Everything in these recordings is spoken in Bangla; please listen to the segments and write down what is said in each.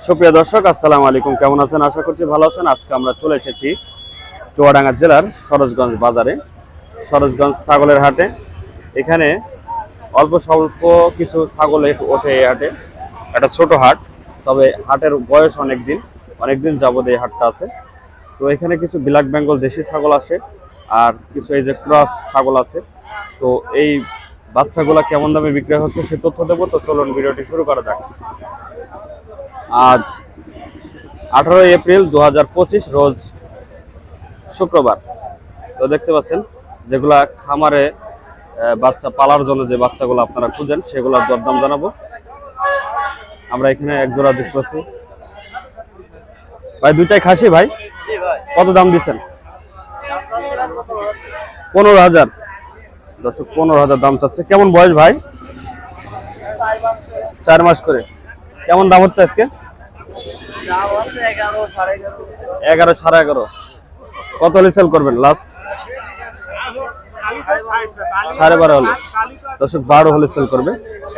সুপ্রিয় দর্শক, আসসালামু আলাইকুম। কেমন আছেন? আশা করছি ভালো আছেন। আজকে আমরা চলে এসেছি চুয়াডাঙ্গা জেলার সরোজগঞ্জ বাজারে, সরোজগঞ্জ ছাগলের হাটে। এখানে অল্প স্বল্প কিছু ছাগল ওঠে এই হাটে। একটা ছোট হাট, তবে হাটের বয়স অনেকদিন যাবত এই হাটটা আছে। তো এখানে কিছু ব্ল্যাক বেঙ্গল দেশি ছাগল আসে, আর কিছু এই যে ক্রস ছাগল আছে। তো এই বাচ্চাগুলা কেমন দামে বিক্রি হচ্ছে সে তথ্য দেবো। তো চলুন ভিডিওটি শুরু করা যাক। আজ 18 এপ্রিল 2025 রোজ শুক্রবার। তো দেখতে পাচ্ছেন যেগুলা খামারে বাচ্চা পালার জন্য যে বাচ্চাগুলো আপনারা খুঁজেন সেগুলোর দরদাম জানাবো। আমরা এখানে এক জোড়া দেখতেছি ভাই, দুইটাই খাসি ভাই। কত দাম দিচ্ছেন? 15,000। দর্শক 15,000 দাম চাচ্ছে। কেমন বয়স ভাই? 4 মাস করে। কেমন দাম হচ্ছে আজকে? 11, 11.5। কত হলে সেল করবেন লাস্ট? 12.5 হলে। দর্শক 12 হলে সেল করবে।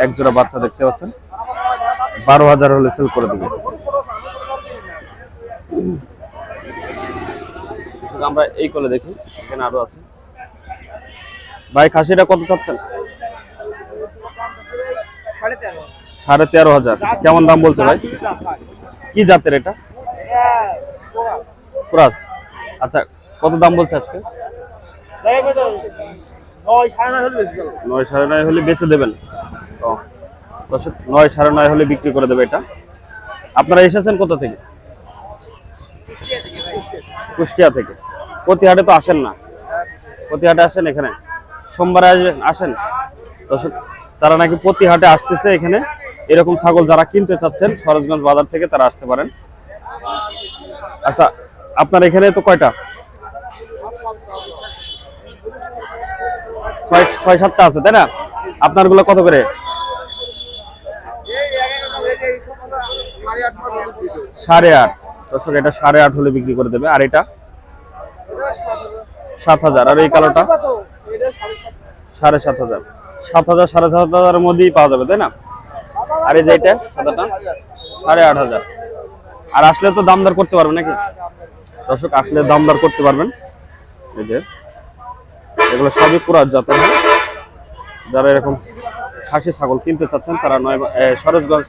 এক জোড়া বাচ্চা দেখতে পাচ্ছেন, 12,000 হলে সেল করে দেবে। আমরা এই কোলে দেখি, এখানে আরো আছে ভাই। খাসিটা কত চাচ্ছেন? 13,500। কেমন দাম বলছে ভাই? কি জাতের এটা? ক্রস। আচ্ছা, কত দাম বলছে আজকে? 9, 9.5 হলে বেচে দেবেন। 9, 9.5 হলে বিক্রি করে দেবে এটা। আপনারা এসেছেন কোথা থেকে? কুষ্টিয়া থেকে। প্রতি হাটে তো আসেন না? প্রতি হাটে আসেন? এখানে সোমবারে আসেন? দর্শক, তারা নাকি প্রতি হাটে আসতেছে এখানে। এরকম ছাগল যারা কিনতে চাচ্ছেন সরোজগঞ্জ বাজার থেকে তারা আসতে পারেন। আচ্ছা, আপনার এখানে তো কয়টা? 6-7টা আছে, তাই না? আপনার গুলো কত করে? 8.5। দর্শক, এটা 8.5 হলে বিক্রি করে দেবে। আর এটা 7,000। আর এই কালোটা 7,500। 7,000, 7,500 মধ্যেই পাওয়া যাবে, তাই না? আর এই যে এটা সাদাটা 8.5। আর আসলে তো দামদার করতে পারবেন নাকি? দর্শক, আসলে দামদার করতে পারবেন। এই যে এগুলো সবই পুরাত জাতের। যারা এরকম খাসি ছাগল কিনতে চাচ্ছেন তারা সরোজগঞ্জ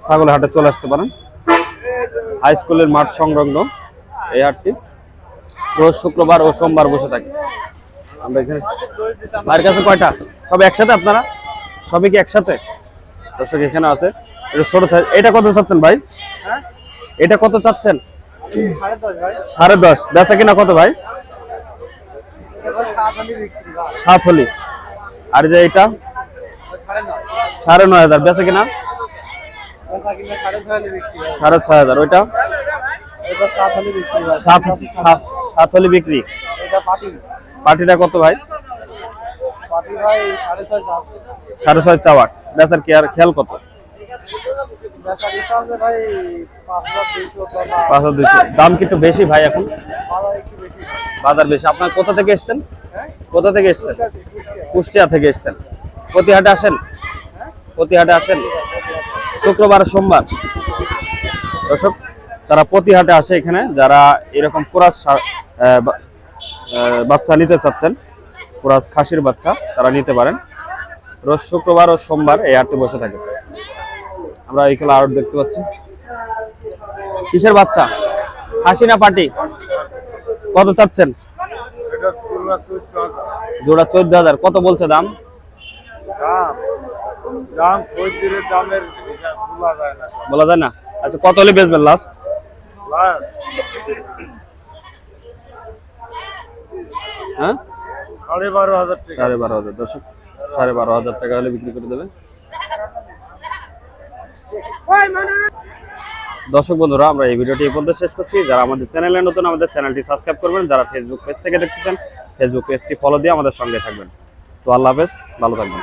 ছাগলের হাটে চলে আসতে পারেন। হাই স্কুলের মাঠ সংলগ্ন এই হাটটি রোজ শুক্রবার ও সোমবার বসে থাকে। আমরা এখানে ভাইয়ের কাছে কয়টা? সব একসাথে? আপনারা সবই কি একসাথে? দর্শক, এখানে আছে এটা ছোট সাইজ। এটা কত চাচ্ছেন ভাই? এটা কত চাচ্ছেন? 10.5। বেচা কিনা কত ভাই? 7 হলি। আর যে এটা 9.5। বেচা কিনা 6.5। ওইটা 7 হলি বিক্রি। পাটিটা কত ভাই? 6.5 চাওয়া। বেচার কি আর খেয়াল কত? 5,200। দাম কিন্তু বেশি ভাই এখন, বাজার বেশি। আপনার কোথা থেকে এসছেন? কোথা থেকে এসছেন? কুষ্টিয়া থেকে এসছেন। প্রতি হাটে আসেন? প্রতি হাটে আসেন শুক্রবার সোমবার। দর্শক, তারা প্রতি হাটে আসে এখানে। যারা এরকম ক্রস বাচ্চা নিতে চাচ্ছেন, ক্রস খাসির বাচ্চা, তারা নিতে পারেন। রোজ শুক্রবার ও সোমবার এই হাটে বসে থাকে। আমরা এইখানে আরো দেখতে পাচ্ছি। কিসের বাচ্চা? খাসি না পাটি? কত চাচ্ছেন? জোড়া 14,000। কত বলছে দাম? বলা যায় না। আচ্ছা, কত হলে বেচবেন লাস্ট? হ্যাঁ, 12,500। দর্শক, 12,500 টাকা হলে বিক্রি করে দেবে। দর্শক বন্ধুরা, আমরা এই ভিডিওটি এই পর্যন্ত শেষ করছি। যারা আমাদের চ্যানেলে নতুন, আমাদের চ্যানেলটি সাবস্ক্রাইব করবেন। যারা ফেসবুক পেজ থেকে দেখতেছেন, ফেসবুক পেজটি ফলো দিয়ে আমাদের সঙ্গে থাকবেন। তো আল্লাহ হাফেজ, ভালো থাকবেন।